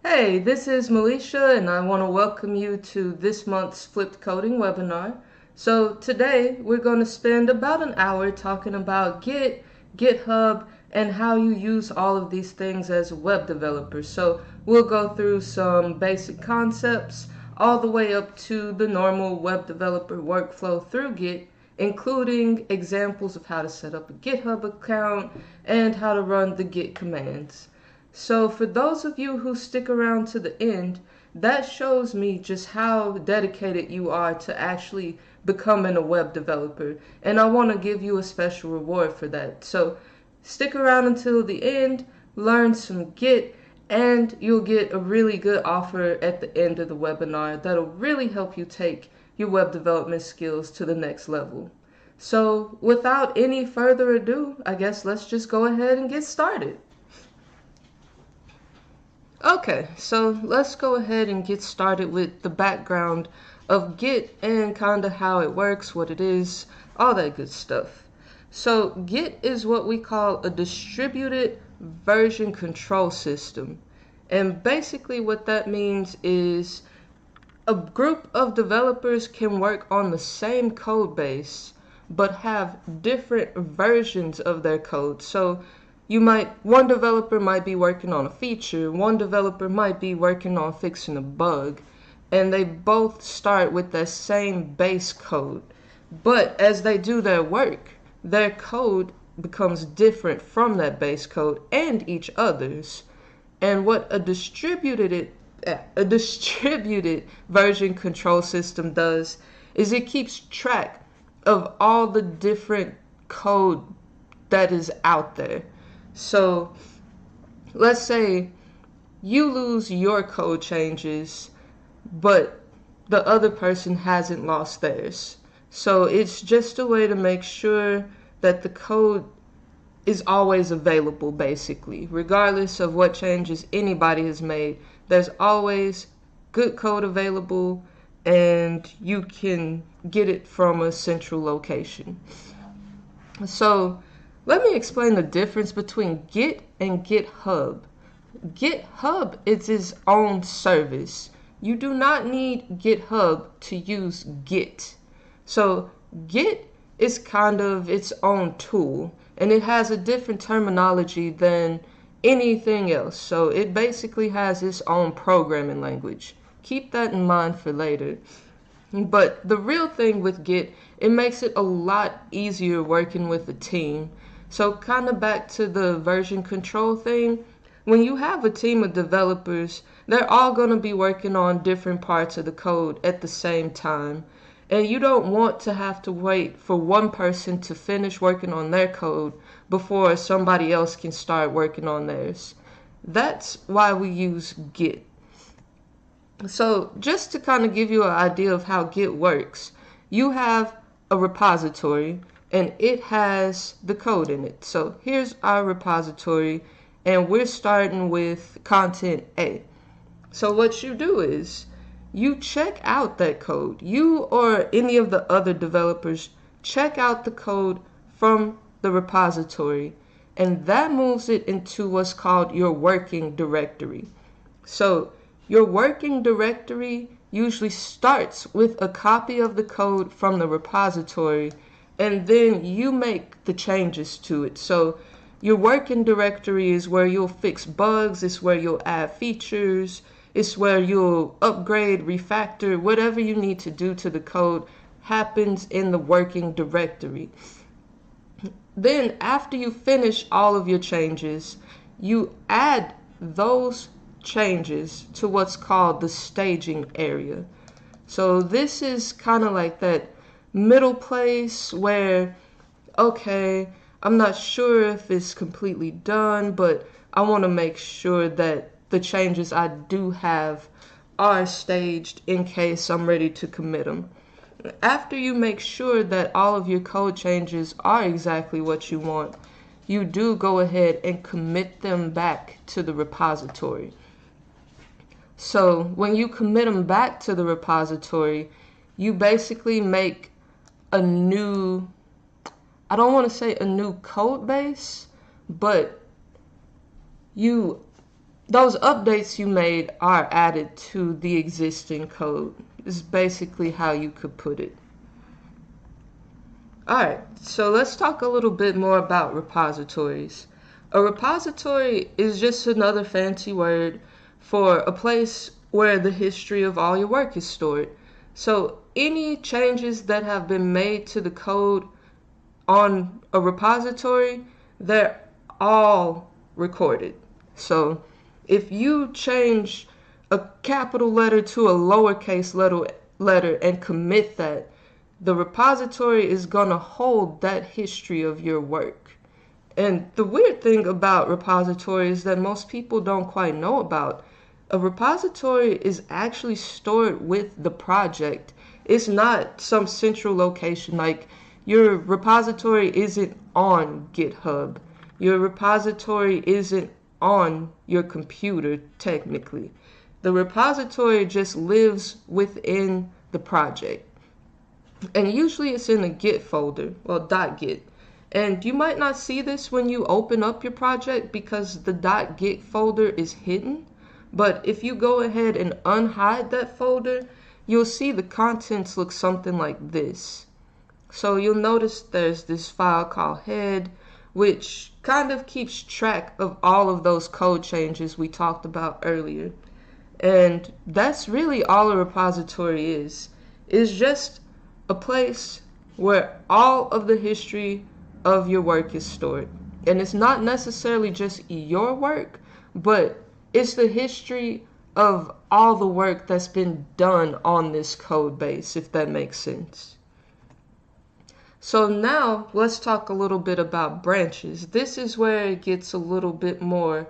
Hey, this is Melisha, and I want to welcome you to this month's Flipped Coding webinar. So today we're going to spend about an hour talking about Git, GitHub, and how you use all of these things as a web developer. So we'll go through some basic concepts all the way up to the normal web developer workflow through Git, including examples of how to set up a GitHub account and how to run the Git commands. So for those of you who stick around to the end, that shows me just how dedicated you are to actually becoming a web developer. And I want to give you a special reward for that. So stick around until the end, learn some Git, and you'll get a really good offer at the end of the webinar that'll really help you take your web development skills to the next level. So without any further ado, I guess let's just go ahead and get started. Okay, so let's go ahead and get started with the background of Git and kind of how it works, what it is, all that good stuff. So Git is what we call a distributed version control system. And basically what that means is a group of developers can work on the same code base but have different versions of their code. So one developer might be working on a feature, one developer might be working on fixing a bug, and they both start with the same base code. But as they do their work, their code becomes different from that base code and each other's. And what a distributed version control system does is it keeps track of all the different code that is out there. So let's say you lose your code changes, but the other person hasn't lost theirs. So it's just a way to make sure that the code is always available, basically. Regardless of what changes anybody has made, there's always good code available and you can get it from a central location. So let me explain the difference between Git and GitHub. GitHub is its own service. You do not need GitHub to use Git. So Git is kind of its own tool, and it has a different terminology than anything else. So it basically has its own programming language. Keep that in mind for later. But the real thing with Git, it makes it a lot easier working with a team. So kind of back to the version control thing, when you have a team of developers, they're all going to be working on different parts of the code at the same time. And you don't want to have to wait for one person to finish working on their code before somebody else can start working on theirs. That's why we use Git. So just to kind of give you an idea of how Git works, you have a repository and it has the code in it. So here's our repository and we're starting with content A. So what you do is you check out that code. You or any of the other developers check out the code from the repository, and that moves it into what's called your working directory. So your working directory usually starts with a copy of the code from the repository, and then you make the changes to it. So your working directory is where you'll fix bugs, it's where you'll add features, it's where you'll upgrade, refactor, whatever you need to do to the code happens in the working directory. Then after you finish all of your changes, you add those changes to what's called the staging area. So this is kind of like that middle place where, okay, I'm not sure if it's completely done, but I want to make sure that the changes I do have are staged in case I'm ready to commit them. After you make sure that all of your code changes are exactly what you want, you do go ahead and commit them back to the repository. So when you commit them back to the repository, you basically make a new, I don't want to say a new code base, but you those updates you made are added to the existing code. Is basically how you could put it. Alright, so let's talk a little bit more about repositories. A repository is just another fancy word for a place where the history of all your work is stored. So any changes that have been made to the code on a repository, they're all recorded. So if you change a capital letter to a lowercase letter and commit that, the repository is going to hold that history of your work. And the weird thing about repositories that most people don't quite know about, a repository is actually stored with the project. It's not some central location. Like, your repository isn't on GitHub. Your repository isn't on your computer, technically. The repository just lives within the project. And usually it's in a Git folder, well, .git. And you might not see this when you open up your project because the .git folder is hidden. But if you go ahead and unhide that folder, you'll see the contents look something like this. So you'll notice there's this file called head, which kind of keeps track of all of those code changes we talked about earlier. And that's really all a repository is. It's just a place where all of the history of your work is stored. And it's not necessarily just your work, but it's the history of all the work that's been done on this code base, if that makes sense. So now let's talk a little bit about branches. This is where it gets a little bit more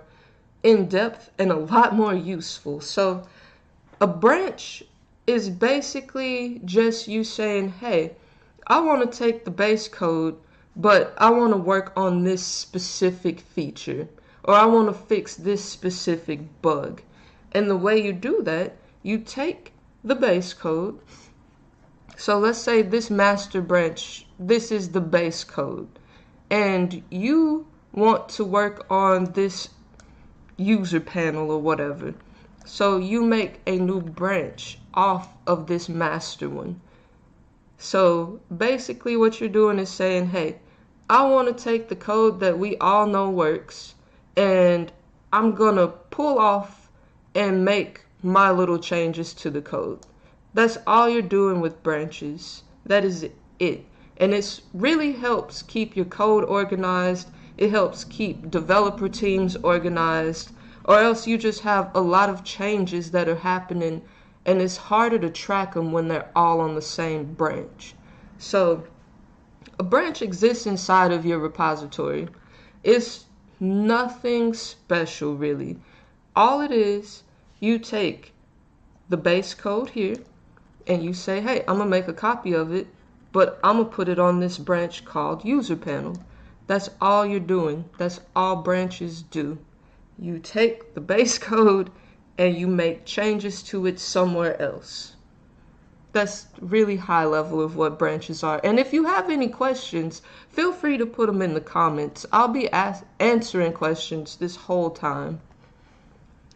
in depth and a lot more useful. So a branch is basically just you saying, hey, I want to take the base code, but I want to work on this specific feature, or I want to fix this specific bug. And the way you do that, you take the base code. So let's say this master branch, this is the base code, and you want to work on this user panel or whatever. So you make a new branch off of this master one. So basically what you're doing is saying, hey, I want to take the code that we all know works, and I'm going to pull off and make my little changes to the code. That's all you're doing with branches. That is it. And it really helps keep your code organized. It helps keep developer teams organized, or else you just have a lot of changes that are happening and it's harder to track them when they're all on the same branch. So a branch exists inside of your repository. It's nothing special really. All it is, you take the base code here and you say, hey, I'm gonna make a copy of it, but I'm gonna put it on this branch called user panel. That's all you're doing. That's all branches do. You take the base code and you make changes to it somewhere else. That's really high level of what branches are. And if you have any questions, feel free to put them in the comments. I'll be answering questions this whole time.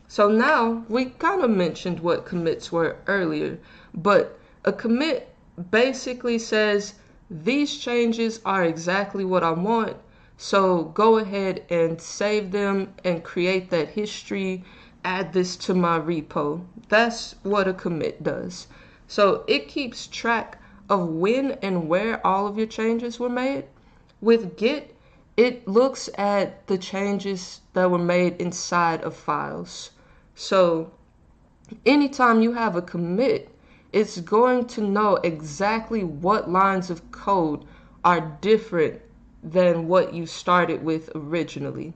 So now we kind of mentioned what commits were earlier, but a commit basically says these changes are exactly what I want. So go ahead and save them and create that history, add this to my repo. That's what a commit does. So it keeps track of when and where all of your changes were made. With Git, it looks at the changes that were made inside of files. So anytime you have a commit, it's going to know exactly what lines of code are different than what you started with originally.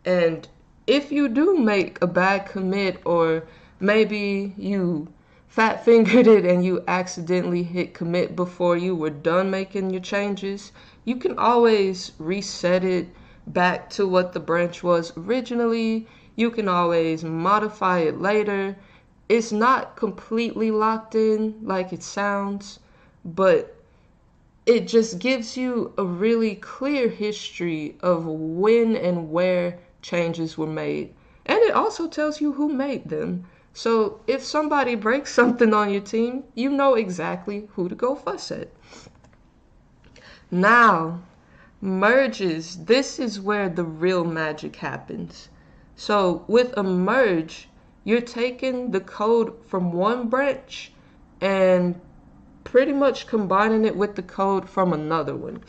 And if you do make a bad commit, or maybe you fat fingered it and you accidentally hit commit before you were done making your changes, you can always reset it back to what the branch was originally. You can always modify it later. It's not completely locked in like it sounds, but it just gives you a really clear history of when and where changes were made. And it it also tells you who made them. So if somebody breaks something on your team, you know exactly who to go fuss at. Now, merges, this is where the real magic happens. So with a merge, you're taking the code from one branch and pretty much combining it with the code from another one.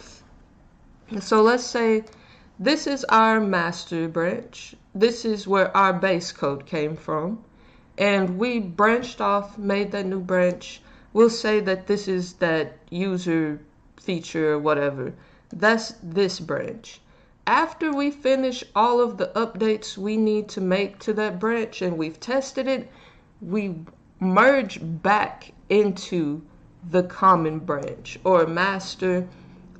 So let's say this is our master branch. This is where our base code came from. And we branched off, made that new branch. We'll say that this is that user feature or whatever. That's this branch. After we finish all of the updates we need to make to that branch and we've tested it, we merge back into the common branch or master.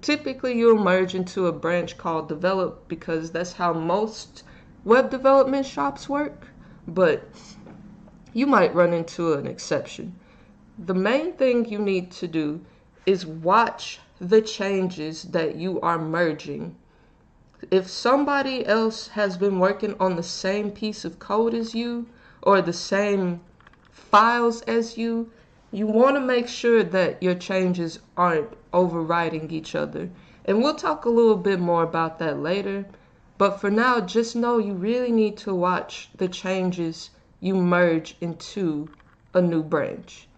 Typically you'll merge into a branch called develop because that's how most web development shops work, but you might run into an exception. The main thing you need to do is watch the changes that you are merging. If somebody else has been working on the same piece of code as you or the same files as you want to make sure that your changes aren't overriding each other. And we'll talk a little bit more about that later. But for now, just know you really need to watch the changes you merge into a new branch.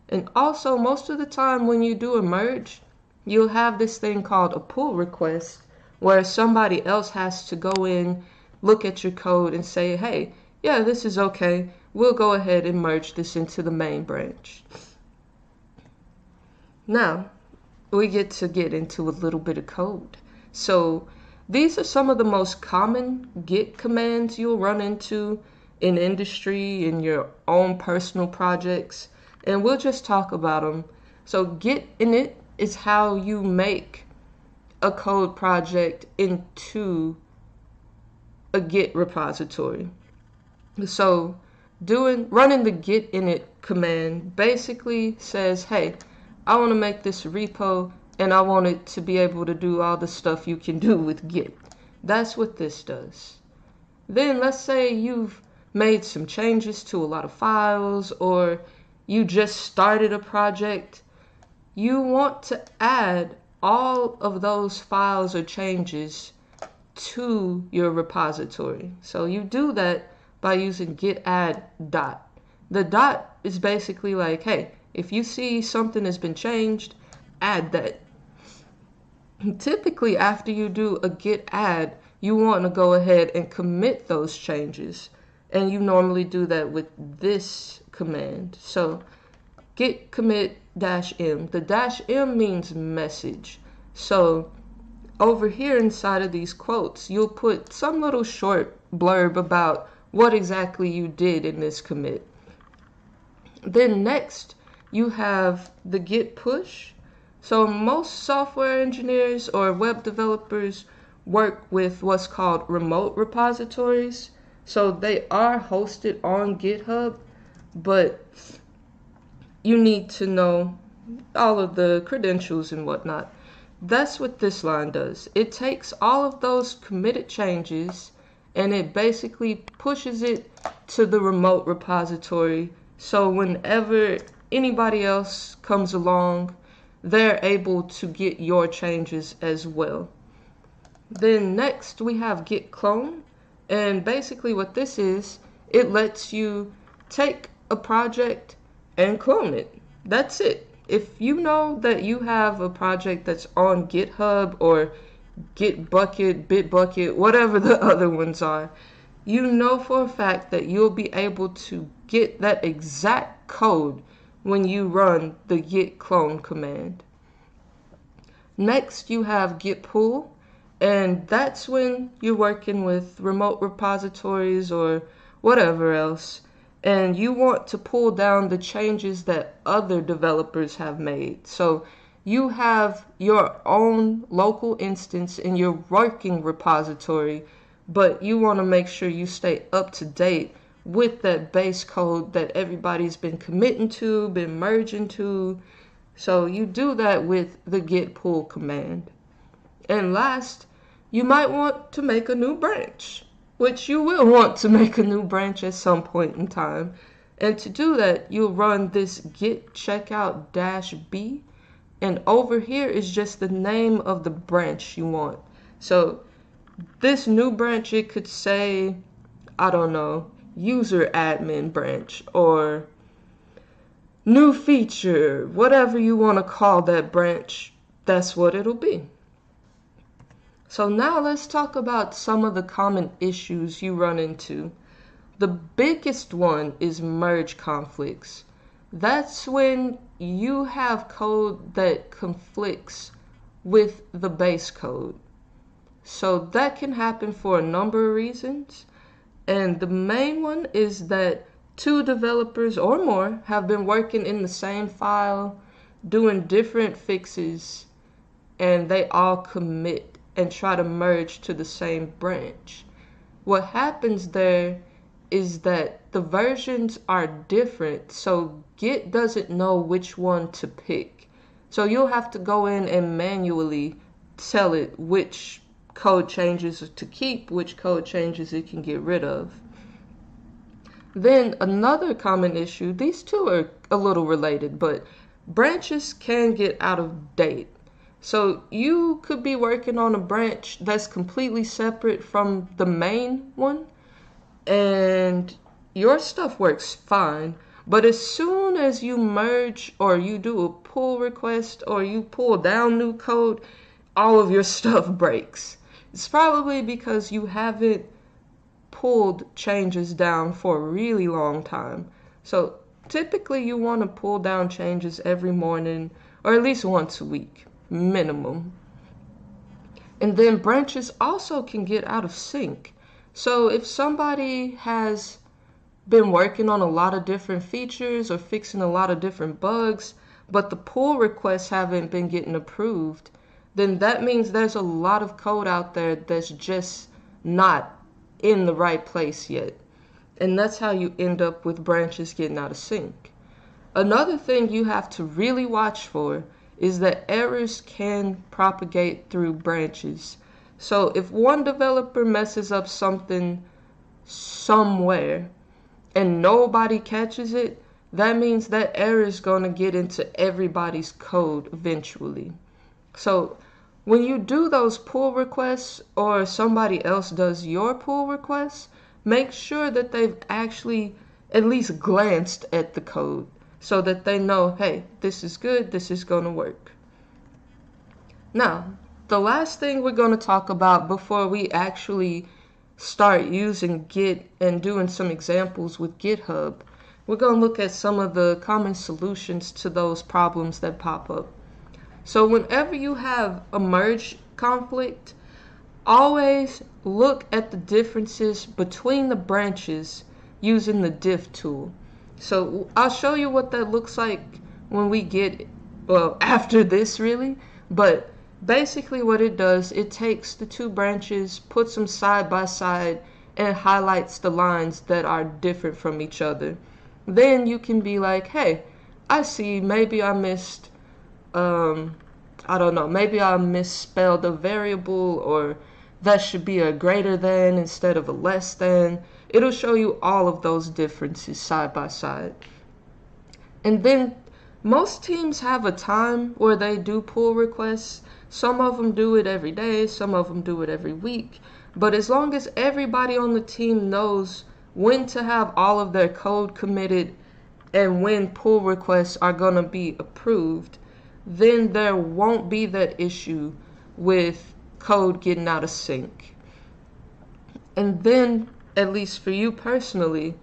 And also, most of the time when you do a merge, you'll have this thing called a pull request where somebody else has to go in, look at your code and say, hey, yeah, this is okay. We'll go ahead and merge this into the main branch. Now, we get into a little bit of code. So these are some of the most common Git commands you'll run into in industry, in your own personal projects, and we'll just talk about them. So Git init is how you make a code project into a Git repository. So running the git init command basically says, hey, I want to make this repo and I want it to be able to do all the stuff you can do with Git. That's what this does. Then let's say you've made some changes to a lot of files or you just started a project. You want to add all of those files or changes to your repository. So you do that by using git add dot. The dot is basically like, hey, if you see something has been changed, add that. Typically after you do a git add, you want to go ahead and commit those changes. And you normally do that with this command. So git commit -m. The -m means message. So over here inside of these quotes, you'll put some little short blurb about what exactly you did in this commit. Then next, you have the git push. So most software engineers or web developers work with what's called remote repositories. So they are hosted on GitHub, but you need to know all of the credentials and whatnot. That's what this line does. It takes all of those committed changes and it basically pushes it to the remote repository. So whenever anybody else comes along, they're able to get your changes as well. Then next we have git clone. And basically what this is, it lets you take a project and clone it. That's it. If you know that you have a project that's on GitHub or Gitbucket, Bitbucket, whatever the other ones are, you know for a fact that you'll be able to get that exact code when you run the git clone command. Next you have git pull, and that's when you're working with remote repositories or whatever else, and you want to pull down the changes that other developers have made. So you have your own local instance in your working repository, but you want to make sure you stay up to date with that base code that everybody's been committing to, been merging to. So you do that with the git pull command. And last, you might want to make a new branch. which you will want to make a new branch at some point in time. And to do that, you'll run this git checkout -b, and over here is just the name of the branch you want. So this new branch, it could say, I don't know, user admin branch or new feature, whatever you want to call that branch, that's what it'll be. So now let's talk about some of the common issues you run into. The biggest one is merge conflicts. That's when you have code that conflicts with the base code. So that can happen for a number of reasons. And the main one is that two developers or more have been working in the same file, doing different fixes, and they all commit and try to merge to the same branch. What happens there is that the versions are different, so Git doesn't know which one to pick. So you'll have to go in and manually tell it which code changes to keep, which code changes it can get rid of. Then another common issue, these two are a little related, but branches can get out of date. So you could be working on a branch that's completely separate from the main one, and your stuff works fine, but as soon as you merge or you do a pull request or you pull down new code, all of your stuff breaks. It's probably because you haven't pulled changes down for a really long time. So typically you want to pull down changes every morning or at least once a week, minimum. And then branches also can get out of sync. So if somebody has been working on a lot of different features or fixing a lot of different bugs, but the pull requests haven't been getting approved, then that means there's a lot of code out there that's just not in the right place yet. And that's how you end up with branches getting out of sync. Another thing you have to really watch for is that errors can propagate through branches. So if one developer messes up something somewhere and nobody catches it, that means that error is going to get into everybody's code eventually. So when you do those pull requests or somebody else does your pull requests, make sure that they've actually at least glanced at the code so that they know, hey, this is good, this is going to work. Now, the last thing we're going to talk about before we actually start using Git and doing some examples with GitHub, we're going to look at some of the common solutions to those problems that pop up. So whenever you have a merge conflict, always look at the differences between the branches using the diff tool. So I'll show you what that looks like when we get, well, after this really, but basically what it does, it takes the two branches, puts them side by side, and highlights the lines that are different from each other. Then you can be like, hey, I see, maybe I missed, I don't know, maybe I misspelled a variable, or that should be a greater than instead of a less than. It'll show you all of those differences side by side. And then most teams have a time where they do pull requests. Some of them do it every day, some of them do it every week. But as long as everybody on the team knows when to have all of their code committed and when pull requests are going to be approved, then there won't be that issue with code getting out of sync. And then, at least for you personally,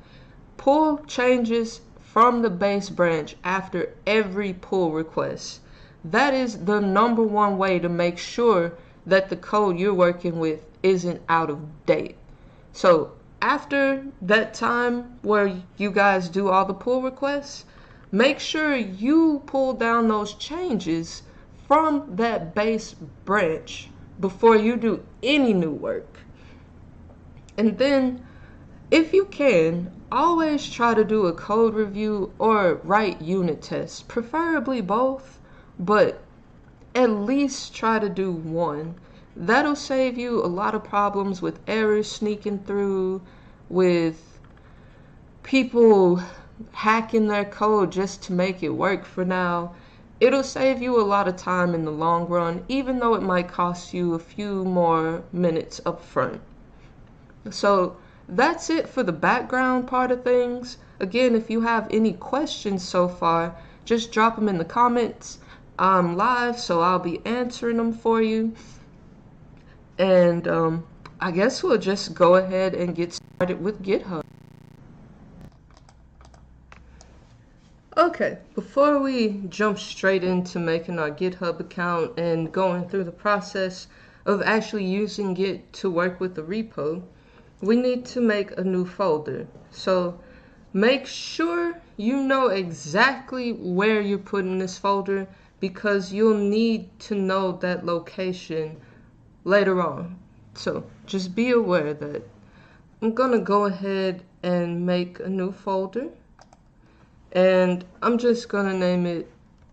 pull changes from the base branch after every pull request. That is the #1 way to make sure that the code you're working with isn't out of date. So after that time where you guys do all the pull requests, make sure you pull down those changes from that base branch before you do any new work. And then, if you can, always try to do a code review or write unit tests, preferably both, but at least try to do one. That'll save you a lot of problems with errors sneaking through, with people hacking their code just to make it work for now. It'll save you a lot of time in the long run, even though it might cost you a few more minutes up front. So that's it for the background part of things. Again, if you have any questions so far, just drop them in the comments. I'm live, so I'll be answering them for you. And I guess we'll just go ahead and get started with GitHub. Okay, before we jump straight into making our GitHub account and going through the process of actually using Git to work with the repo, we need to make a new folder. So make sure you know exactly where you're putting this folder, because you'll need to know that location later on. So just be aware that I'm gonna go ahead and make a new folder, and I'm just gonna name it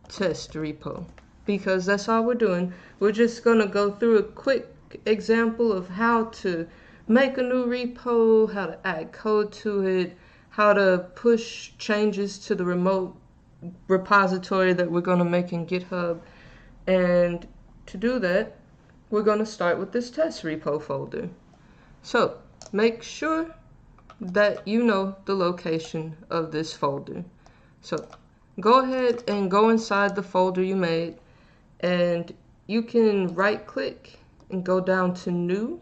test repo, because that's all we're doing. We're just gonna go through a quick example of how to make a new repo, how to add code to it, how to push changes to the remote repository that we're going to make in GitHub. And to do that, we're going to start with this test repo folder. So make sure that you know the location of this folder. So go ahead and go inside the folder you made, and you can right click and go down to new,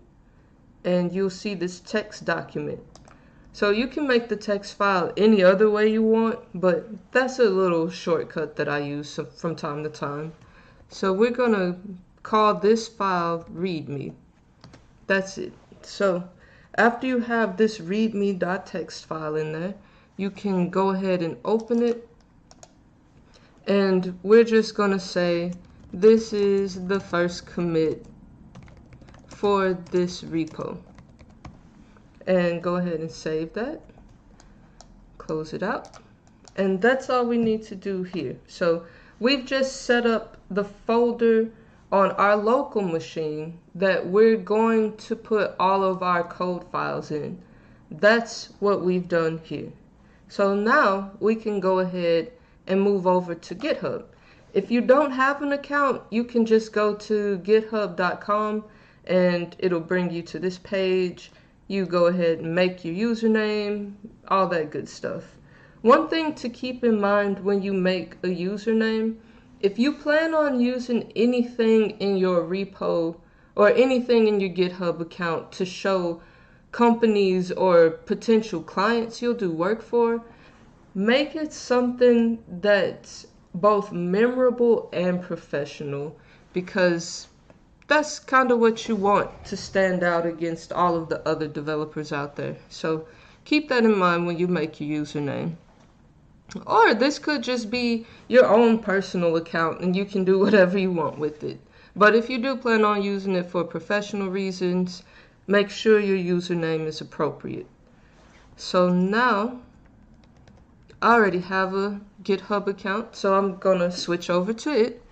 and you'll see this text document. So you can make the text file any other way you want, but that's a little shortcut that I use from time to time. So we're gonna call this file readme. That's it. So after you have this readme.txt file in there, you can go ahead and open it, and we're just gonna say this is the first commit for this repo, and go ahead and save that, close it out, and that's all we need to do here. So we've just set up the folder on our local machine that we're going to put all of our code files in. That's what we've done here. So now we can go ahead and move over to GitHub. If you don't have an account, you can just go to github.com and it'll bring you to this page. You go ahead and make your username, all that good stuff. One thing to keep in mind when you make a username, if you plan on using anything in your repo or anything in your GitHub account to show companies or potential clients you'll do work for, make it something that's both memorable and professional, because that's kind of what you want to stand out against all of the other developers out there. So keep that in mind when you make your username. Or this could just be your own personal account and you can do whatever you want with it. But if you do plan on using it for professional reasons, make sure your username is appropriate. So now I already have a GitHub account, so I'm gonna switch over to it.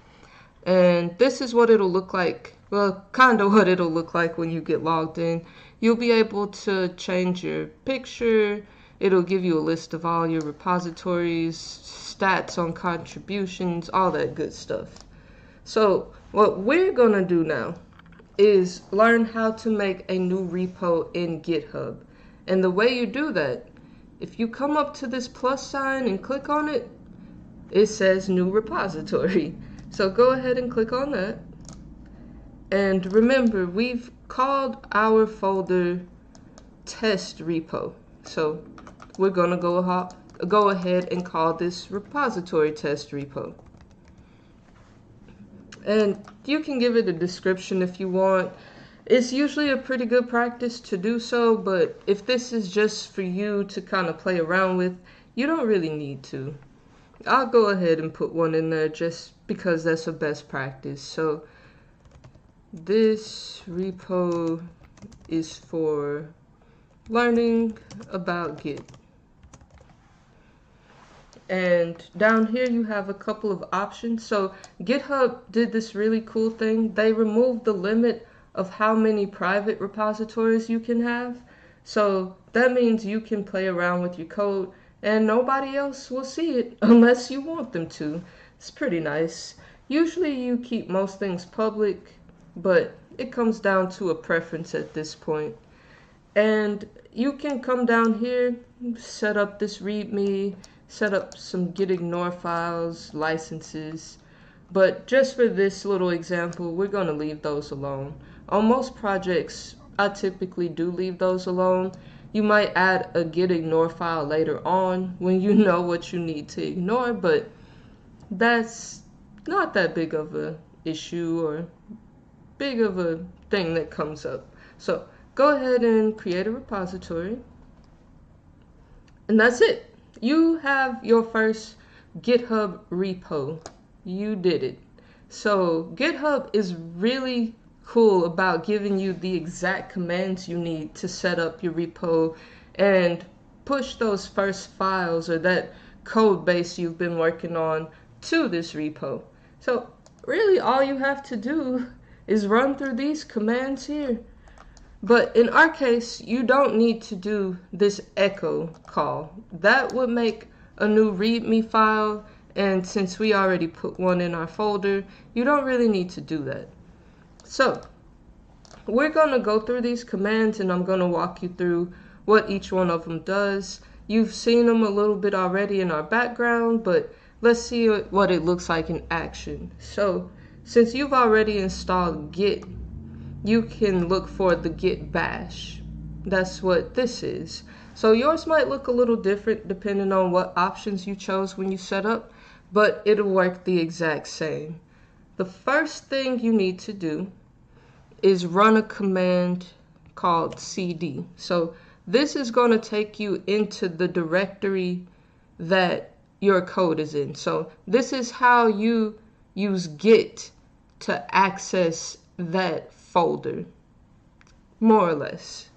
And this is what it'll look like. Well, kind of what it'll look like when you get logged in. You'll be able to change your picture. It'll give you a list of all your repositories, stats on contributions, all that good stuff. So what we're gonna do now is learn how to make a new repo in GitHub. And the way you do that, if you come up to this plus sign and click on it, it says new repository. So go ahead and click on that. And remember, we've called our folder test repo. So we're gonna go ahead and call this repository test repo. And you can give it a description if you want. It's usually a pretty good practice to do so, but if this is just for you to kind of play around with, you don't really need to. I'll go ahead and put one in there just because that's a best practice. So this repo is for learning about Git. And down here you have a couple of options. So GitHub did this really cool thing. They removed the limit of how many private repositories you can have. So that means you can play around with your code and nobody else will see it unless you want them to. It's pretty nice. Usually you keep most things public, but it comes down to a preference at this point. And you can come down here, set up this README, set up some gitignore files, licenses. But just for this little example, we're going to leave those alone. On most projects, I typically do leave those alone. You might add a gitignore file later on when you know what you need to ignore, but that's not that big of a issue or big of a thing that comes up. So go ahead and create a repository. And that's it. You have your first GitHub repo. You did it. So GitHub is really cool about giving you the exact commands you need to set up your repo and push those first files or that code base you've been working on to this repo. So really all you have to do is run through these commands here. But in our case, you don't need to do this echo call. That would make a new README file, and since we already put one in our folder, you don't really need to do that. So we're going to go through these commands and I'm going to walk you through what each one of them does. You've seen them a little bit already in our background, but let's see what it looks like in action. So since you've already installed Git, you can look for the Git bash. That's what this is. So yours might look a little different depending on what options you chose when you set up, but it'll work the exact same. The first thing you need to do is run a command called cd. So this is going to take you into the directory that your code is in. So this is how you use Git to access that folder, more or less.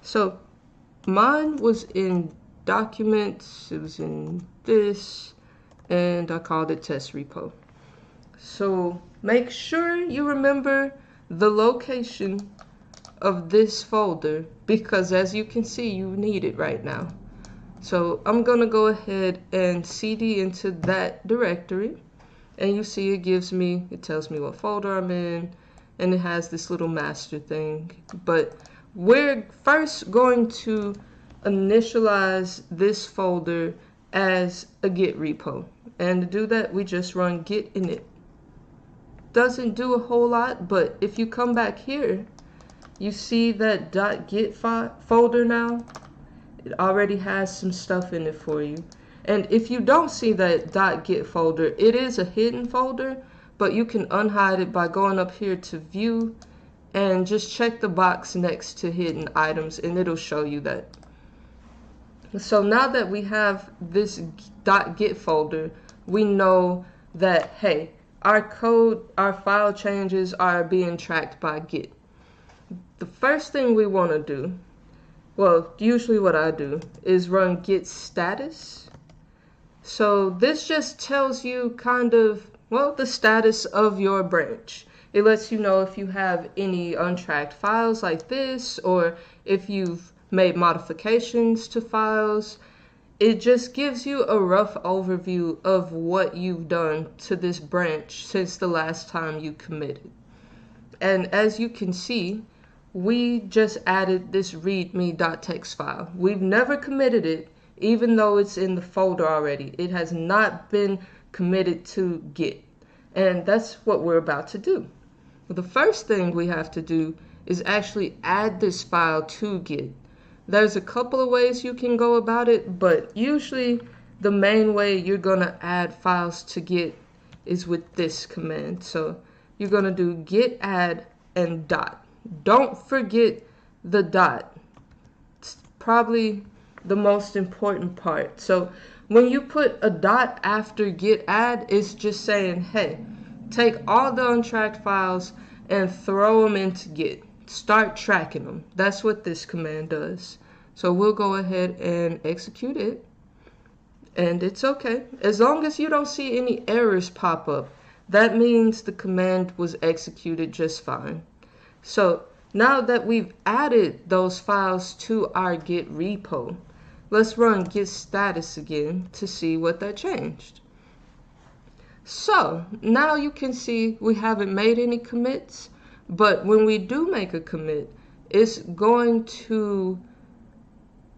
So mine was in documents, it was in this, and I called it test repo. So make sure you remember the location of this folder because as you can see, you need it right now. So I'm gonna go ahead and cd into that directory, and you see it tells me what folder I'm in, and it has this little master thing. But we're first going to initialize this folder as a Git repo. And to do that, we just run git init. Doesn't do a whole lot, but if you come back here, you see that .git folder now. It already has some stuff in it for you. And if you don't see that .git folder, it is a hidden folder, but you can unhide it by going up here to view and just check the box next to hidden items and it'll show you that. So now that we have this .git folder, we know that, hey, our code, our file changes are being tracked by Git. The first thing we want to do, well, usually what I do is run git status. So this just tells you kind of, well, the status of your branch. It lets you know if you have any untracked files like this, or if you've made modifications to files. It just gives you a rough overview of what you've done to this branch since the last time you committed. And as you can see, we just added this readme.txt file. We've never committed it, even though it's in the folder already. It has not been committed to Git. And that's what we're about to do. The first thing we have to do is actually add this file to Git. There's a couple of ways you can go about it, but usually the main way you're going to add files to Git is with this command. So you're going to do git add and dot. Don't forget the dot. It's probably the most important part. So when you put a dot after git add, it's just saying, hey, take all the untracked files and throw them into Git. Start tracking them. That's what this command does. So we'll go ahead and execute it. And it's okay. As long as you don't see any errors pop up, that means the command was executed just fine. So now that we've added those files to our Git repo, let's run git status again to see what that changed. So now you can see we haven't made any commits, but when we do make a commit, it's going to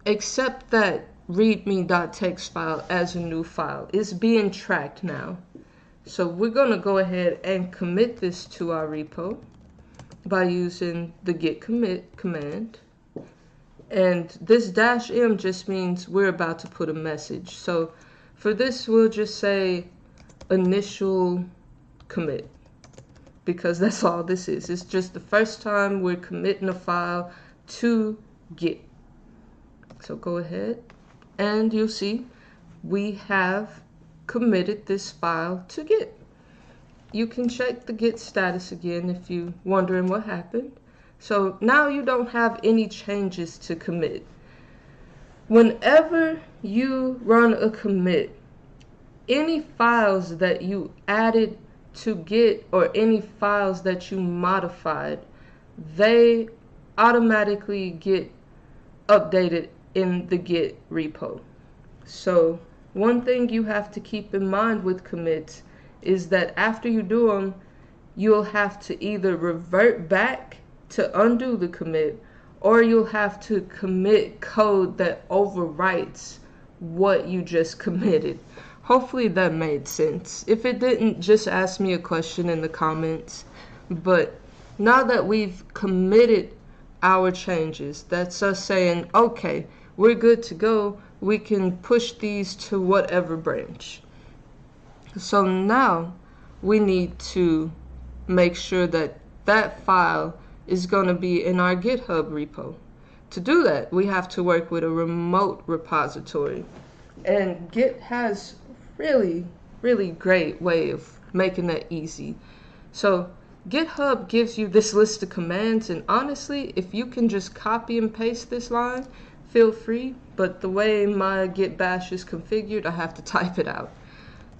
accept that readme.txt file as a new file. It's being tracked now. So we're going to go ahead and commit this to our repo by using the git commit command. And this -m just means we're about to put a message. So for this, we'll just say initial commit, because that's all this is. It's just the first time we're committing a file to Git. So go ahead and you'll see we have committed this file to Git. You can check the Git status again if you're wondering what happened. So now you don't have any changes to commit. Whenever you run a commit, any files that you added to Git or any files that you modified, they automatically get updated in the Git repo. So one thing you have to keep in mind with commits is that after you do them, you'll have to either revert back to undo the commit, or you'll have to commit code that overwrites what you just committed. Hopefully that made sense. If it didn't, just ask me a question in the comments. But now that we've committed our changes, that's us saying, okay, we're good to go. We can push these to whatever branch. So now we need to make sure that that file is going to be in our GitHub repo. To do that, we have to work with a remote repository. And Git has really great way of making that easy. So GitHub gives you this list of commands, and honestly, if you can just copy and paste this line, feel free, but the way my Git bash is configured, I have to type it out.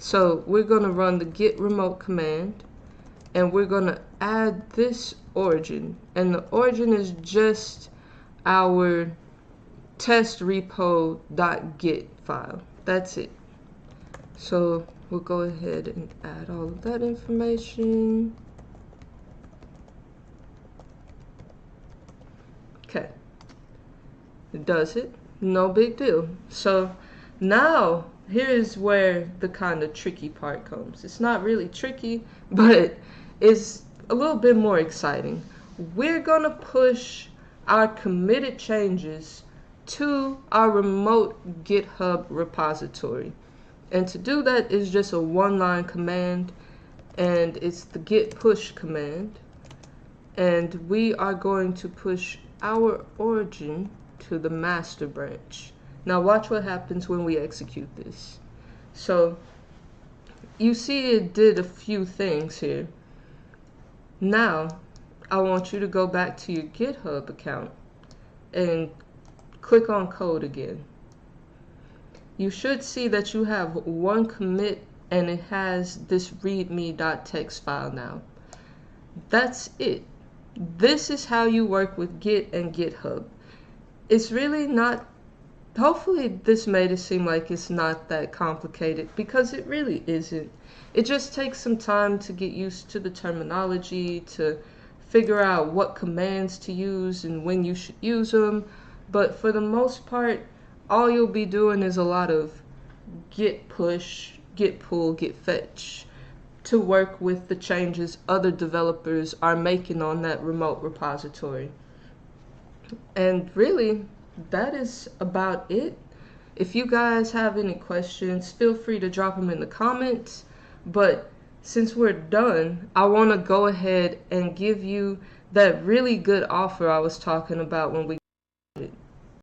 So we're going to run the git remote command, and we're going to add this origin, and the origin is just our test repo.git file. That's it. So we'll go ahead and add all of that information. Okay, it does it, no big deal. So now here's where the kind of tricky part comes. It's not really tricky, but it's a little bit more exciting. We're gonna push our committed changes to our remote GitHub repository. And to do that is just a one-line command, and it's the git push command. And we are going to push our origin to the master branch. Now watch what happens when we execute this. So you see it did a few things here. Now I want you to go back to your GitHub account and click on code again. You should see that you have one commit and it has this readme.txt file now. That's it. This is how you work with Git and GitHub. It's really not, hopefully this made it seem like it's not that complicated, because it really isn't. It just takes some time to get used to the terminology, to figure out what commands to use and when you should use them. But for the most part, all you'll be doing is a lot of git push, git pull, git fetch to work with the changes other developers are making on that remote repository. And really, that is about it. If you guys have any questions, feel free to drop them in the comments. But since we're done, I want to go ahead and give you that really good offer I was talking about when we